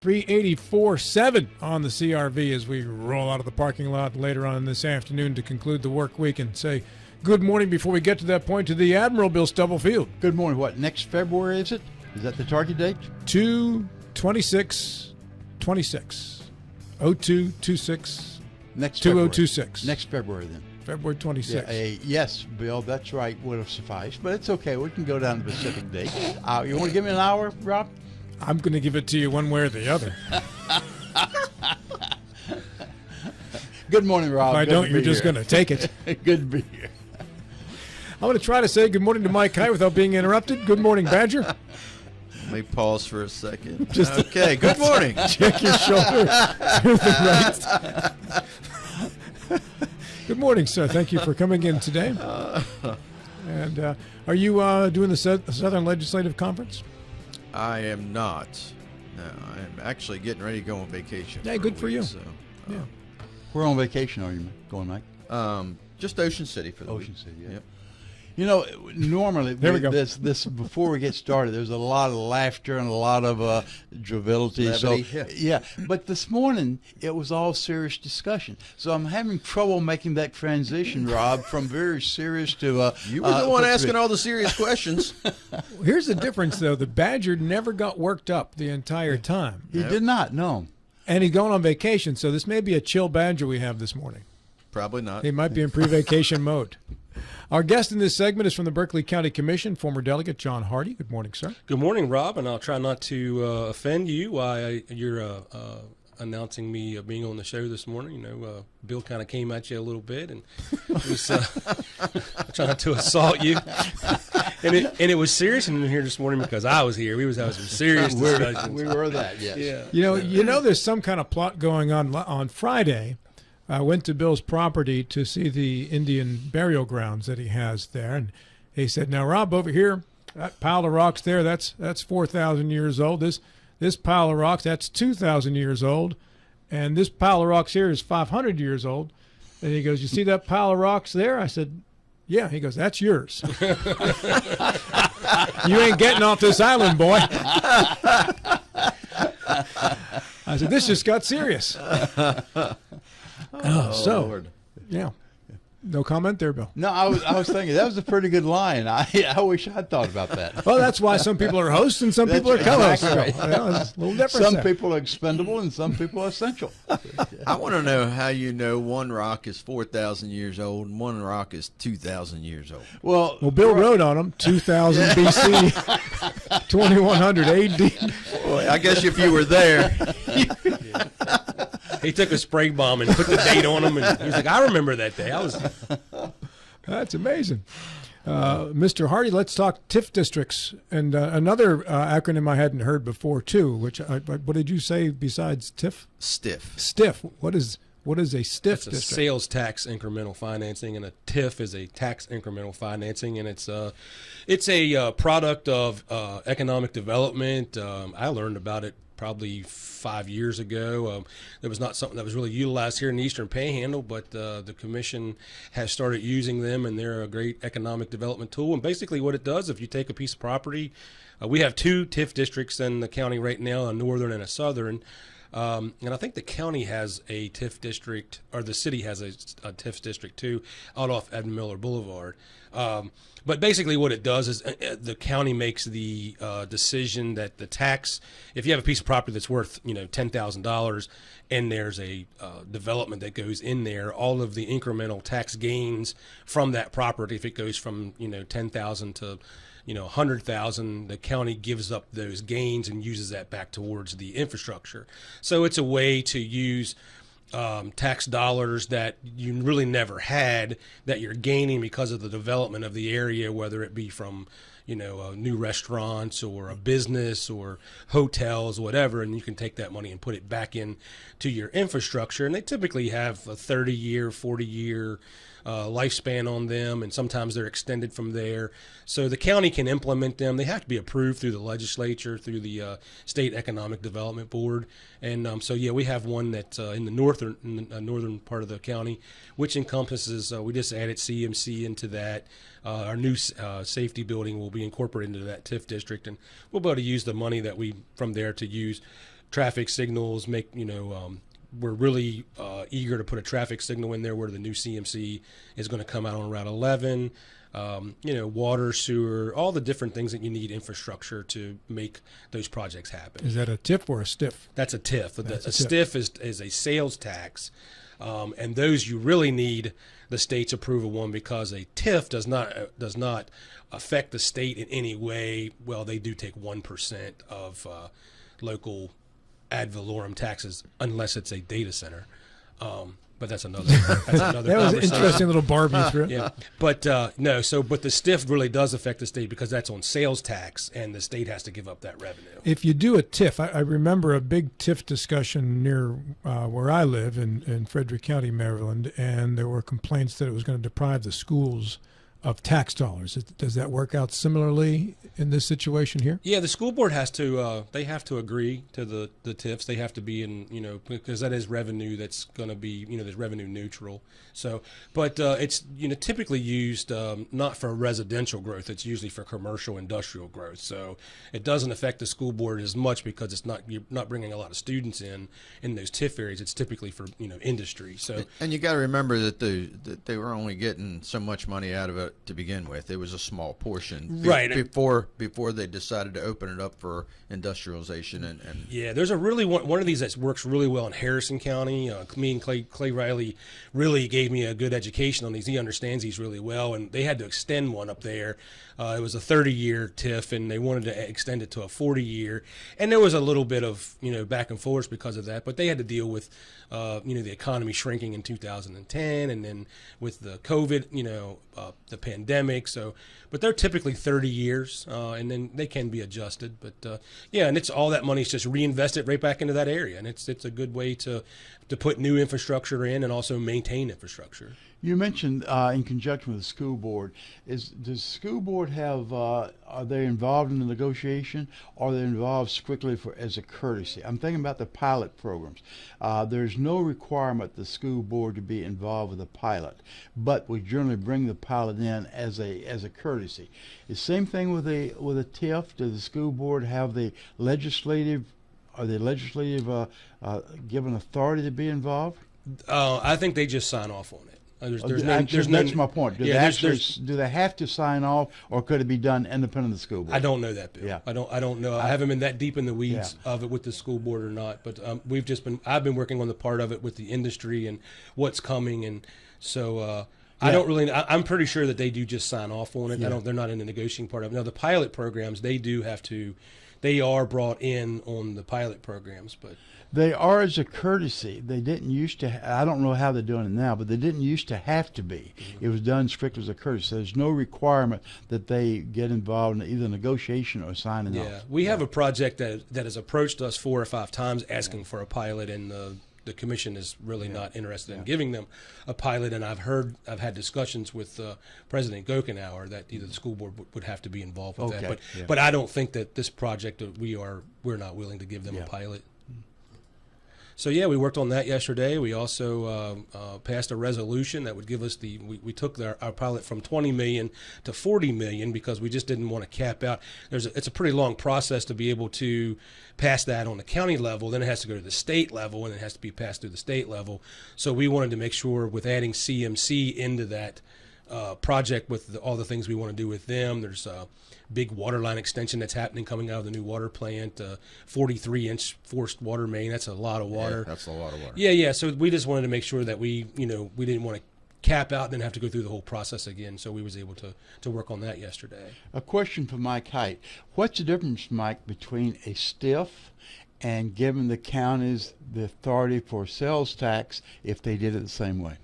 384.7 on the CRV as we roll out of the parking lot later on this afternoon to conclude the work week and say good morning before we get to that point to the Admiral, Bill Stubblefield. Good morning. What, next February is it? Is that the target date? 2/26/26. 02/26. Next 2026. Next February then. February 26th. Yes, Bill, that's right. Would have sufficed, but it's okay. We can go down to the Pacific date. You want to give me an hour, Rob? I'm going to give it to you one way or the other. Good morning, Rob. If I don't, you're just going to take it. Good to be here. I'm going to try to say good morning to Mike High without being interrupted. Good morning, Badger. Let me pause for a second. Okay, good morning. Check your shoulder to the right. Good morning, sir. Thank you for coming in today. And are you doing the Southern Legislative Conference? I am not. No, I'm actually getting ready to go on vacation. Hey, good for you. So, yeah. Where on vacation are you going, Mike? Just Ocean City for the Ocean week. City, yeah. Yep. You know, normally there we go. This before we get started, there's a lot of laughter and a lot of joviality. Levity, so yeah, but this morning it was all serious discussion. So I'm having trouble making that transition, Rob, from very serious to you were the one asking all the serious questions. Here's the difference, though. The Badger never got worked up the entire time. He did not. No. And he's going on vacation, so this may be a chill Badger we have this morning. Probably not. He might be in pre-vacation mode. Our guest in this segment is from the Berkeley County Commission, former delegate John Hardy. Good morning, sir. Good morning, Rob, and I'll try not to offend you while you're announcing me being on the show this morning. You know, Bill kind of came at you a little bit and was trying to assault you. And it was serious in here this morning because I was here. We was having some serious discussions. We were that, yes. Yeah. You know, there's some kind of plot going on Friday. I went to Bill's property to see the Indian burial grounds that he has there, and he said, "Now, Rob, over here, that pile of rocks there, that's 4,000 years old. This pile of rocks, that's 2,000 years old, and this pile of rocks here is 500 years old." And he goes, "You see that pile of rocks there?" I said, "Yeah." He goes, "That's yours." You ain't getting off this island, boy. I said, "This just got serious." So, Lord. Yeah. No comment there, Bill. No, I was thinking that was a pretty good line. I wish I'd thought about that. Well, that's why some people are hosts and some people are co-hosts. Exactly right. Well, it's a little different. Some people are expendable and some people are essential. I want to know how you know one rock is 4,000 years old and one rock is 2,000 years old. Well, Bill wrote on them 2000 BC, 2100 AD. Boy, I guess if you were there. He took a spray bomb and put the date on him, and he was like, "I remember that day." That's amazing. Mr. Hardy, let's talk TIF districts. And another acronym I hadn't heard before, too, what did you say besides TIF? Stiff. STIF. What is a STIF It's a district? sales tax incremental financing, and a TIF is a tax incremental financing, and it's a product of economic development. I learned about it probably 5 years ago. It was not something that was really utilized here in the Eastern Panhandle, but the Commission has started using them, and they're a great economic development tool. And basically what it does, if you take a piece of property, we have two TIF districts in the county right now, a northern and a southern. And I think the county has a TIF district, or the city has a TIF district too, out off Edmund Miller Boulevard. But basically what it does is the county makes the decision that the tax, if you have a piece of property that's worth, $10,000 and there's a development that goes in there, all of the incremental tax gains from that property, if it goes from, 10,000 to 100,000, the county gives up those gains and uses that back towards the infrastructure. So it's a way to use tax dollars that you really never had that you're gaining because of the development of the area, whether it be from new restaurants or a business or hotels, whatever, and you can take that money and put it back in to your infrastructure. And they typically have a 30-year, 40-year lifespan on them, and sometimes they're extended from there. So the county can implement them. They have to be approved through the legislature, through the State Economic Development Board. And we have one that's in the northern part of the county, which encompasses, we just added CMC into that. Our new safety building will be incorporated into that TIF district, and we'll be able to use the money that from there to use traffic signals. We're really eager to put a traffic signal in there where the new CMC is going to come out on Route 11. Water, sewer, all the different things that you need infrastructure to make those projects happen. Is that a TIF or a STIF? That's a TIF. A TIF. STIF is a sales tax, and those you really need the state's approval on, because a TIF does not affect the state in any way. Well, they do take 1% of local ad valorem taxes unless it's a data center. But that's another. That was an interesting little Barbie through. Yeah, but no. But the STIF really does affect the state because that's on sales tax, and the state has to give up that revenue. If you do a TIF, I remember a big TIF discussion near where I live in Frederick County, Maryland, and there were complaints that it was going to deprive the schools of tax dollars. Does that work out similarly in this situation here? Yeah, the school board has to. They have to agree to the TIFs. They have to be in, because that is revenue that's going to be, there's revenue neutral. So, but it's typically used not for residential growth. It's usually for commercial industrial growth. So it doesn't affect the school board as much because you're not bringing a lot of students in those TIF areas. It's typically for industry. So and you got to remember that they were only getting so much money out of it to begin with. It was a small portion, right? Before they decided to open it up for industrialization and yeah, there's a really one of these that works really well in Harrison County. Me and Clay Riley really gave me a good education on these. He understands these really well, and they had to extend one up there. It was a 30-year TIF, and they wanted to extend it to a 40-year, and there was a little bit of back and forth because of that. But they had to deal with the economy shrinking in 2010, and then with the COVID, the pandemic. So, but they're typically 30 years, and then they can be adjusted. But and it's all that money is just reinvested right back into that area, and it's a good way to put new infrastructure in and also maintain infrastructure. You mentioned in conjunction with the school board, does the school board have, are they involved in the negotiation, or are they involved strictly as a courtesy? I'm thinking about the pilot programs. There's no requirement the school board to be involved with a pilot, but we generally bring the pilot in as a courtesy. The same thing with a TIF. Does the school board have the legislative given authority to be involved? I think they just sign off on it. That's my point. Do they have to sign off, or could it be done independent of the school board? I don't know that, Bill. Yeah. I don't know. I haven't been that deep in the weeds of it with the school board or not. But I've been working on the part of it with the industry and what's coming, and so I don't really. I'm pretty sure that they do just sign off on it. They're not in the negotiating part of it. Now the pilot programs, they do have to. They are brought in on the pilot programs, but they are as a courtesy. They didn't used to. I don't know how they're doing it now, but they didn't used to have to be. Mm-hmm. It was done strictly as a courtesy. There's no requirement that they get involved in either negotiation or signing off. Yeah, we have a project that has approached us 4 or 5 times asking for a pilot, and the commission is really not interested in giving them a pilot. And I've had discussions with President Gokenauer that either the school board would have to be involved with that. But I don't think that this project we're not willing to give them a pilot. So we worked on that yesterday. We also passed a resolution that would give us we took our pilot from $20 million to $40 million because we just didn't want to cap out. It's a pretty long process to be able to pass that on the county level. Then it has to go to the state level, and it has to be passed through the state level. So we wanted to make sure with adding CMC into that project with all the things we want to do with them. There's a big water line extension that's happening coming out of the new water plant, 43-inch forced water main. That's a lot of water. Yeah, that's a lot of water. Yeah. So we just wanted to make sure that we didn't want to cap out and then have to go through the whole process again. So we was able to work on that yesterday. A question for Mike Height. What's the difference, Mike, between a STIF and giving the counties the authority for sales tax if they did it the same way?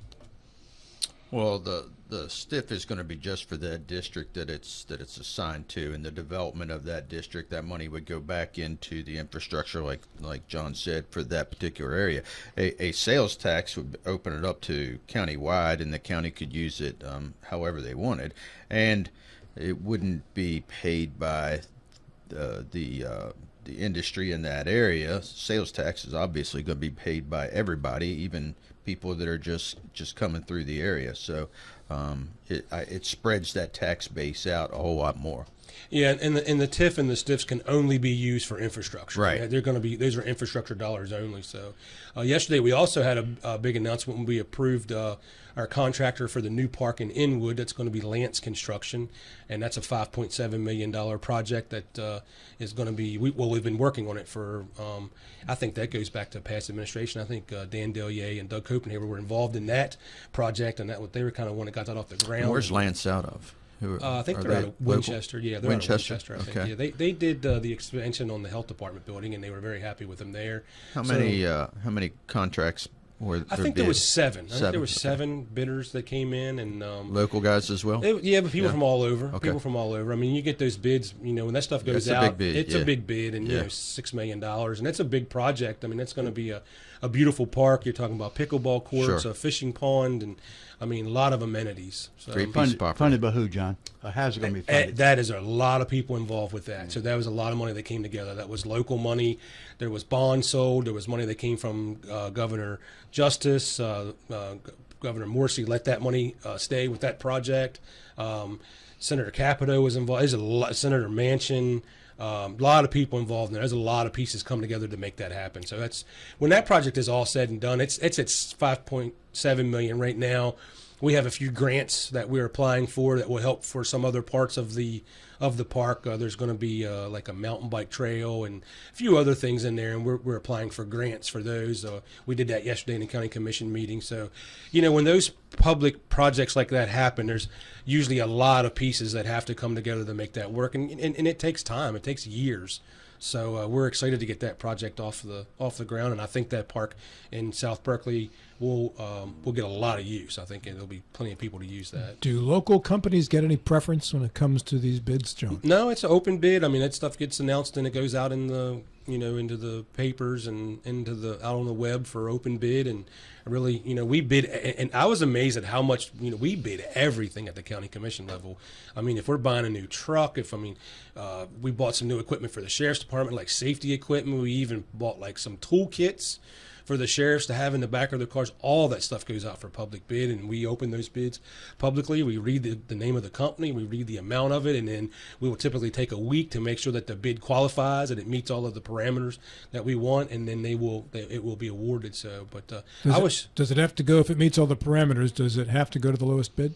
Well, the STIF is going to be just for that district that it's assigned to, and the development of that district. That money would go back into the infrastructure, like John said, for that particular area. A sales tax would open it up to countywide, and the county could use it however they wanted, and it wouldn't be paid by the industry in that area. Sales tax is obviously going to be paid by everybody, even people that are just coming through the area. So it spreads that tax base out a whole lot more. Yeah, and the TIF and the STIFs can only be used for infrastructure. Right. They're going to be, those are infrastructure dollars only. So yesterday we also had a big announcement when we approved our contractor for the new park in Inwood. That's going to be Lance Construction, and that's a $5.7 million project that is going to be, we've been working on it for, I think that goes back to past administration. I think Dan Delier and Doug Copenhaver were involved in that project, and they were kind of one that got that off the ground. Where's Lance out of? I think they're out of Winchester. Yeah, they're Winchester? out of Winchester. I think. Okay. Yeah, they did the expansion on the health department building, and they were very happy with them there. How many contracts were there? I think there was seven. I think there Seven, was okay. 7 bidders that came in, and Local guys as well? yeah, but people Yeah. from all over. Okay. People from all over. I mean, you get those bids. When that stuff goes It's a out, big bid, it's yeah. a big bid, and Yeah. $6 million, and that's a big project. I mean, that's going to be a beautiful park. You're talking about pickleball courts, Sure. a fishing pond, and a lot of amenities. So, Great piece of property. Funded by who, John? How's it going to be funded? that is a lot of people involved with that. So that was a lot of money that came together. That was local money. There was bonds sold. There was money that came from Governor Justice. Governor Morsi let that money stay with that project. Senator Capito was involved. There's a lot, Senator Manchin. A lot of people involved in there. There's a lot of pieces come together to make that happen. So that's when that project is all said and done. It's at $5.7 million right now. We have a few grants that we're applying for that will help for some other parts of the park. There's going to be like a mountain bike trail and a few other things in there, and we're applying for grants for those. We did that yesterday in the county commission meeting. So, when those public projects like that happen, there's usually a lot of pieces that have to come together to make that work, and it takes time. It takes years. So we're excited to get that project off the ground, and I think that park in South Berkeley will get a lot of use. I think there'll be plenty of people to use that. Do local companies get any preference when it comes to these bids, John? No, it's an open bid. I mean, that stuff gets announced and it goes out in the into the papers and out on the web for open bid. And really, we bid, and I was amazed at how much we bid everything at the county commission level. I mean, if we're buying a new truck, we bought some new equipment for the sheriff's department, like safety equipment. We even bought like some toolkits for the sheriffs to have in the back of their cars. All that stuff goes out for public bid, and we open those bids publicly. We read the name of the company, we read the amount of it, and then we will typically take a week to make sure that the bid qualifies and it meets all of the parameters that we want, and then it will be awarded. So, but does it have to go, if it meets all the parameters, does it have to go to the lowest bid?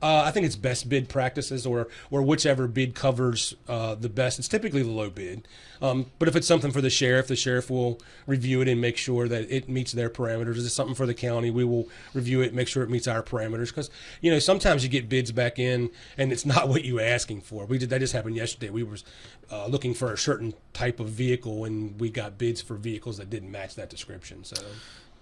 I think it's best bid practices, or whichever bid covers the best. It's typically the low bid. But if it's something for the sheriff will review it and make sure that it meets their parameters. If it's something for the county, we will review it, make sure it meets our parameters. Because sometimes you get bids back in and it's not what you were asking for. That just happened yesterday. We were looking for a certain type of vehicle, and we got bids for vehicles that didn't match that description. So.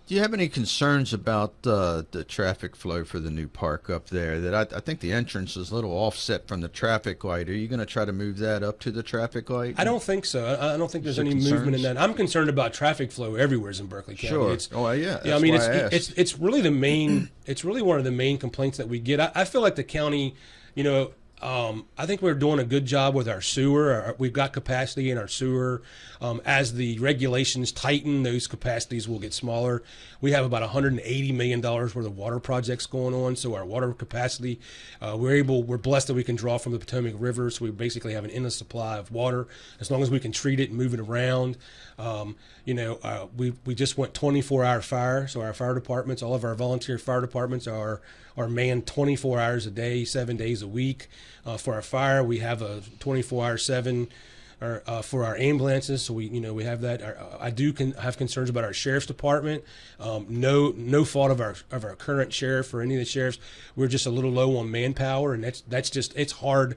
Do you have any concerns about the traffic flow for the new park up there? That I think the entrance is a little offset from the traffic light. Are you going to try to move that up to the traffic light? I don't think so. I don't think there's there any movement in concerns? that. I'm concerned about traffic flow everywhere in Berkeley County. Sure. It's, Yeah. I mean, why I asked. it's really the main. It's really one of the main complaints that we get. I feel like the county, I think we're doing a good job with our sewer. We've got capacity in our sewer. As the regulations tighten, those capacities will get smaller. We have about $180 million worth of water projects going on, so our water capacity, we're blessed that we can draw from the Potomac River, so we basically have an endless supply of water as long as we can treat it and move it around. We just went 24-hour fire, so our fire departments, all of our volunteer fire departments are manned 24 hours a day, 7 days a week. For our fire, we have a 24-hour 7 for our ambulances, so we have that. I do have concerns about our sheriff's department. No fault of our current sheriff or any of the sheriffs. We're just a little low on manpower, and that's just, it's hard.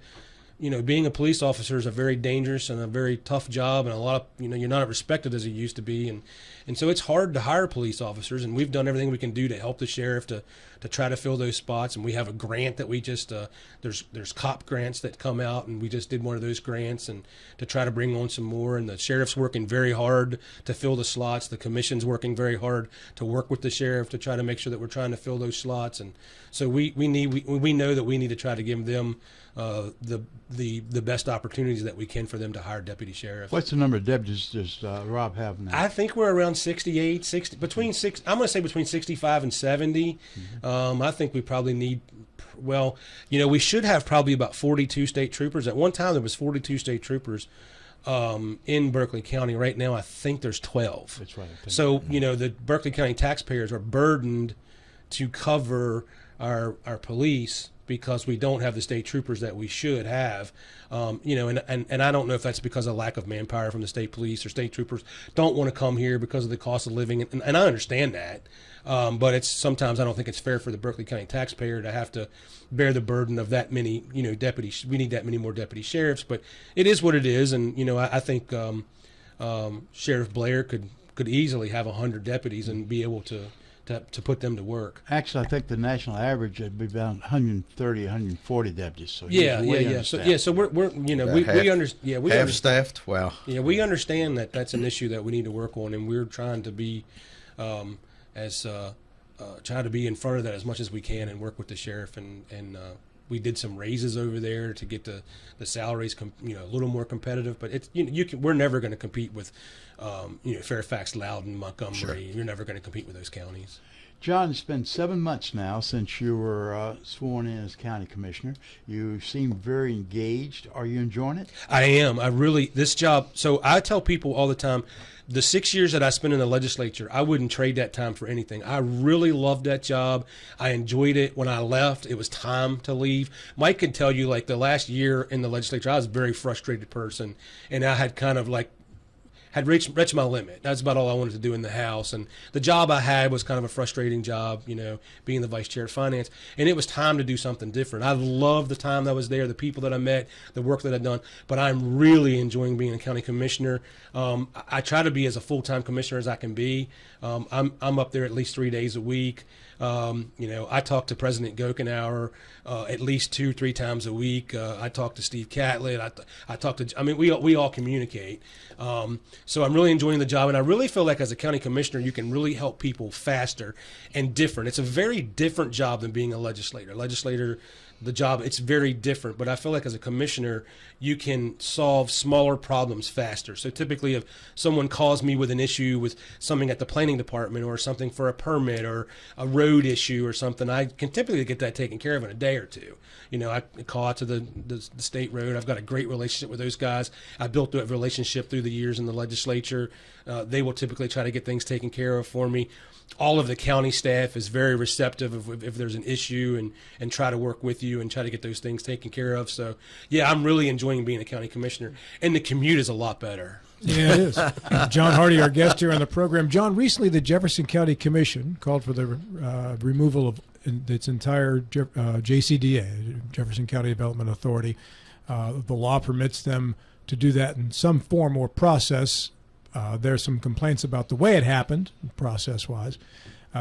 Being a police officer is a very dangerous and a very tough job, and a lot of you're not respected as you used to be, and so it's hard to hire police officers. And we've done everything we can do to help the sheriff to try to fill those spots. And we have a grant that we just there's cop grants that come out, and we just did one of those grants and to try to bring on some more. And the sheriff's working very hard to fill the slots. The commission's working very hard to work with the sheriff to try to make sure that we're trying to fill those slots. And so we know that we need to try to give them the best opportunities that we can for them to hire deputy sheriffs. What's the number of deputies does Rob have now? I think we're around 68, 60, I'm going to say between 65 and 70. I think we probably need Well, we should have probably about 42 state troopers. At one time, there was 42 state troopers in Berkeley County. Right now, I think there's 12. That's right. So, the Berkeley County taxpayers are burdened to cover our police because we don't have the state troopers that we should have. And I don't know if that's because of lack of manpower from the state police or state troopers don't want to come here because of the cost of living. And I understand that. But sometimes I don't think it's fair for the Berkeley County taxpayer to have to bear the burden of that many, deputies. We need that many more deputy sheriffs, but it is what it is. And, I think Sheriff Blair could easily have 100 deputies and be able to put them to work. Actually, I think the national average would be about 130, 140 deputies. So yeah. So we're we understand. Half staffed. Wow. Yeah, we understand that that's an issue that we need to work on, and we're trying to be try to be in front of that as much as we can and work with the sheriff and we did some raises over there to get the salaries a little more competitive, but it's we're never going to compete with Fairfax, Loudoun, Montgomery. Sure. You're never going to compete with those counties. John, it's been 7 months now since you were sworn in as county commissioner. You seem very engaged. Are you enjoying it? I am. This job. So I tell people all the time, the 6 years that I spent in the legislature, I wouldn't trade that time for anything. I really loved that job. I enjoyed it. When I left, it was time to leave. Mike can tell you, like the last year in the legislature, I was a very frustrated person, and I had kind of had reached my limit. That's about all I wanted to do in the House. And the job I had was kind of a frustrating job, being the vice chair of finance. And it was time to do something different. I loved the time that I was there, the people that I met, the work that I'd done. But I'm really enjoying being a county commissioner. I try to be as a full-time commissioner as I can be. I'm up there at least 3 days a week. I talk to President Gokenauer at least 2-3 times a week. I talk to Steve Catlett. We all communicate. So I'm really enjoying the job, and I really feel like as a county commissioner, you can really help people faster and different. It's a very different job than being a legislator. The job, it's very different, but I feel like as a commissioner, you can solve smaller problems faster. So typically if someone calls me with an issue with something at the planning department or something for a permit or a road issue or something, I can typically get that taken care of in a day or two. I call out to the state road. I've got a great relationship with those guys. I built that relationship through the years in the legislature. They will typically try to get things taken care of for me. All of the county staff is very receptive if there's an issue and try to work with you and try to get those things taken care of. So, yeah, I'm really enjoying being a county commissioner. And the commute is a lot better. Yeah, it is. John Hardy, our guest here on the program. John, recently the Jefferson County Commission called for the removal of its entire JCDA, Jefferson County Development Authority. The law permits them to do that in some form or process. There's some complaints about the way it happened, process-wise.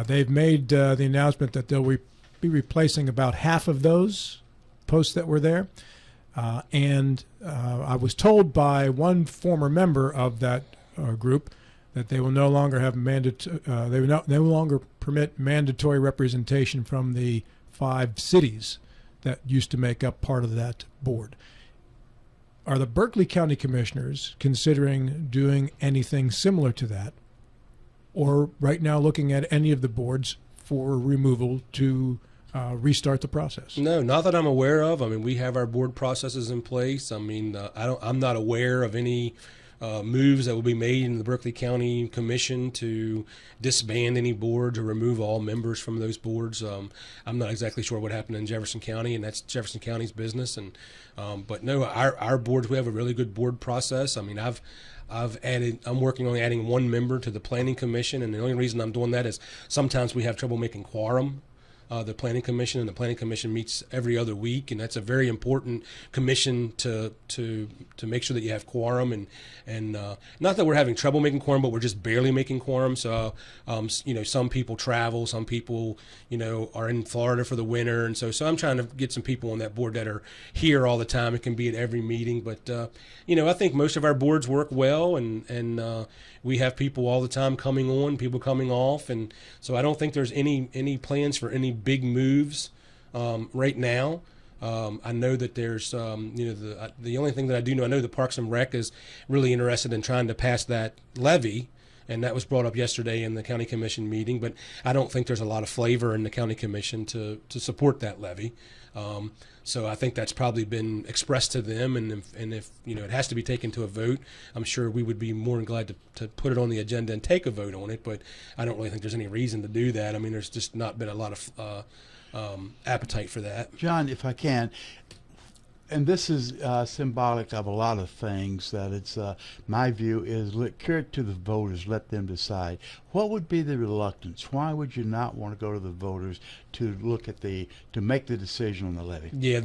They've made the announcement that they'll be replacing about half of those posts that were there. And I was told by one former member of that group that they will no longer have they will no longer permit mandatory representation from the 5 cities that used to make up part of that board. Are the Berkeley County Commissioners considering doing anything similar to that, or right now looking at any of the boards for removal to restart the process? No, not that I'm aware of. We have our board processes in place. I'm not aware of any moves that will be made in the Berkeley County Commission to disband any boards or remove all members from those boards. I'm not exactly sure what happened in Jefferson County, and that's Jefferson County's business. And but no, our boards, we have a really good board process. I'm working on adding 1 member to the Planning Commission, and the only reason I'm doing that is sometimes we have trouble making quorum. The Planning Commission, and the Planning Commission meets every other week, and that's a very important commission to make sure that you have quorum, and not that we're having trouble making quorum, but we're just barely making quorum. So some people travel, some people are in Florida for the winter, and so I'm trying to get some people on that board that are here all the time and can be at every meeting. But I think most of our boards work well, and we have people all the time coming on, people coming off, and so I don't think there's any plans for any big moves right now. I know that there's the only thing that I do know, I know the Parks and Rec is really interested in trying to pass that levy and that was brought up yesterday in the county commission meeting. But I don't think there's a lot of flavor in the county commission to support that levy. So I think that's probably been expressed to them, and if it has to be taken to a vote, I'm sure we would be more than glad to put it on the agenda and take a vote on it. But I don't really think there's any reason to do that. I mean, there's just not been a lot of appetite for that. John, if I can, and this is symbolic of a lot of things, that it's my view is carry it to the voters, let them decide. What would be the reluctance? Why would you not want to go to the voters to look at to make the decision on the levy? Yeah,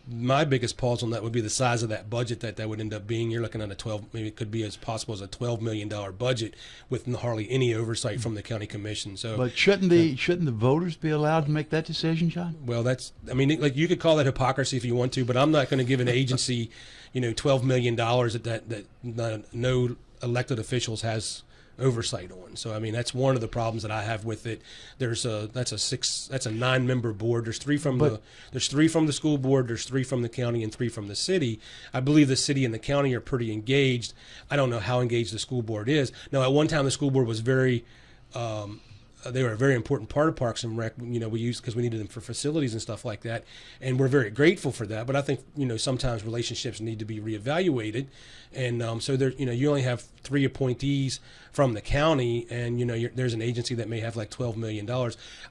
my biggest pause on that would be the size of that budget that would end up being. You're looking at maybe it could be as possible as a $12 million budget with hardly any oversight from the county commission. So, but shouldn't the voters be allowed to make that decision, John? Well, like you could call that hypocrisy if you want to, but I'm not going to give an agency, $12 million that no elected officials has oversight on. So I mean, that's one of the problems that I have with it. That's a 9-member board. There's three from the school board, there's 3 from the county, and 3 from the city. I believe the city and the county are pretty engaged. I don't know how engaged the school board is. Now, at one time the school board was they were a very important part of Parks and Rec. We used because we needed them for facilities and stuff like that, and we're very grateful for that. But I think sometimes relationships need to be reevaluated, and so there you only have 3 appointees from the county, and there's an agency that may have like $12 million.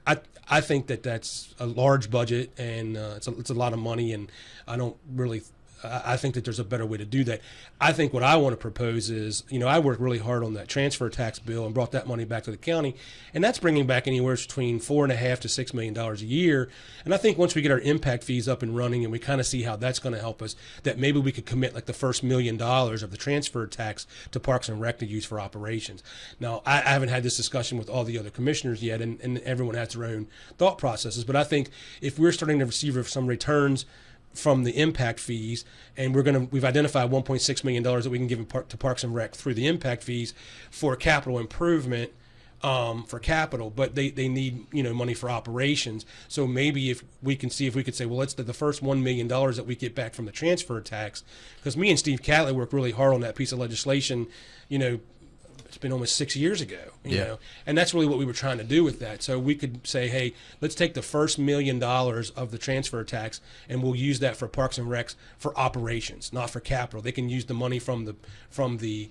I think that's a large budget, and it's a lot of money, and I don't really. I think that there's a better way to do that. I think what I want to propose is, I worked really hard on that transfer tax bill and brought that money back to the county, and that's bringing back anywhere between $4.5 to $6 million a year. And I think once we get our impact fees up and running and we kind of see how that's going to help us, that maybe we could commit like the first $1 million of the transfer tax to Parks and Rec to use for operations. Now, I haven't had this discussion with all the other commissioners yet, and everyone has their own thought processes, but I think if we're starting to receive some returns from the impact fees, and we've identified $1.6 million that we can give to Parks and Rec through the impact fees for capital improvement, for capital, but they need money for operations. So maybe if we could say, well, let's the first $1 million that we get back from the transfer tax, because me and Steve Catlett worked really hard on that piece of legislation, it's been almost 6 years ago, you know, and that's really what we were trying to do with that. So we could say, hey, let's take the first $1 million of the transfer tax and we'll use that for Parks and Recs for operations, not for capital. They can use the money from the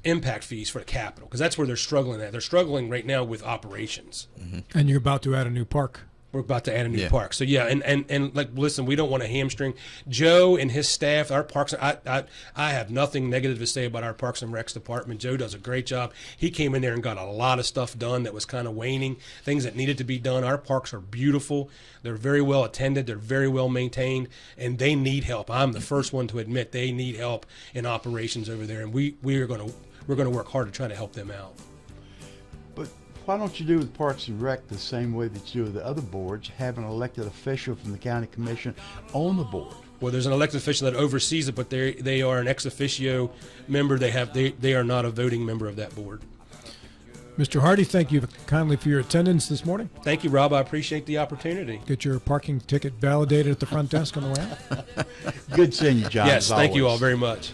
impact fees for the capital, because that's where they're struggling at. They're struggling right now with operations. Mm-hmm. And you're about to add a new park. We're about to add a new park. So yeah, and like, listen, we don't want to hamstring Joe and his staff. Our parks, I have nothing negative to say about our Parks and Recs department. Joe does a great job. He came in there and got a lot of stuff done that was kind of waning, things that needed to be done. Our parks are beautiful. They're very well attended. They're very well maintained, and they need help. I'm the first one to admit they need help in operations over there, and we're going to work hard to try to help them out. Why don't you do with Parks and Rec the same way that you do with the other boards, have an elected official from the county commission on the board? Well, there's an elected official that oversees it, but they are an ex officio member. They are not a voting member of that board. Mr. Hardy, thank you kindly for your attendance this morning. Thank you, Rob. I appreciate the opportunity. Get your parking ticket validated at the front desk on the way out. Good seeing you, John. Yes, thank you all very much.